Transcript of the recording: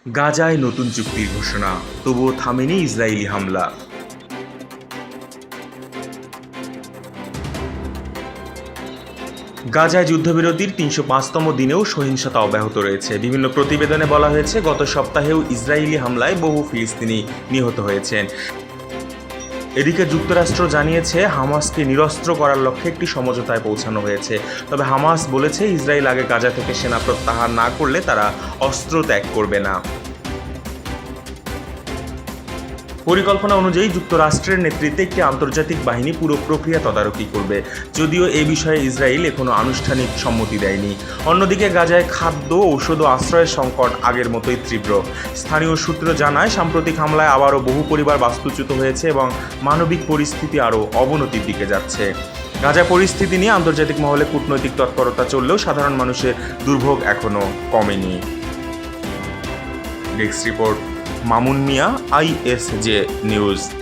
গাজায় নতুন চুক্তির ঘোষণা, তবুও থামেনি ইসরায়েলি হামলা। গাজায় যুদ্ধবিরতির ৩০৫তম দিনেও সহিংসতা অব্যাহত রয়েছে। বিভিন্ন প্রতিবেদনে বলা হয়েছে, গত সপ্তাহেও ইসরায়েলি হামলায় বহু ফিলিস্তিনি নিহত হয়েছেন। এদিকে যুক্তরাষ্ট্র জানিয়েছে, হামাসকে নিরস্ত্র করার লক্ষ্যে একটি সমঝোতায় পৌঁছানো হয়েছে। তবে হামাস বলেছে, ইসরায়েল আগে গাজা থেকে সেনা প্রত্যাহার না করলে তারা অস্ত্র ত্যাগ করবে না। পরিকল্পনা অনুযায়ী যুক্তরাষ্ট্রের নেতৃত্বে একটি আন্তর্জাতিক বাহিনী পুরো প্রক্রিয়া তদারকি করবে, যদিও এ বিষয়ে ইসরায়েল এখনও আনুষ্ঠানিক সম্মতি দেয়নি। অন্যদিকে গাজায় খাদ্য, ঔষধ ও আশ্রয়ের সংকট আগের মতোই তীব্র। স্থানীয় সূত্র জানায়, সাম্প্রতিক হামলায় আবারও বহু পরিবার বাস্তুচ্যুত হয়েছে এবং মানবিক পরিস্থিতি আরও অবনতির দিকে যাচ্ছে। গাজা পরিস্থিতি নিয়ে আন্তর্জাতিক মহলে কূটনৈতিক তৎপরতা চললেও সাধারণ মানুষের দুর্ভোগ এখনও কমেনি। ডেস্ক রিপোর্ট, মামুন মিয়া, ISJ নিউজ।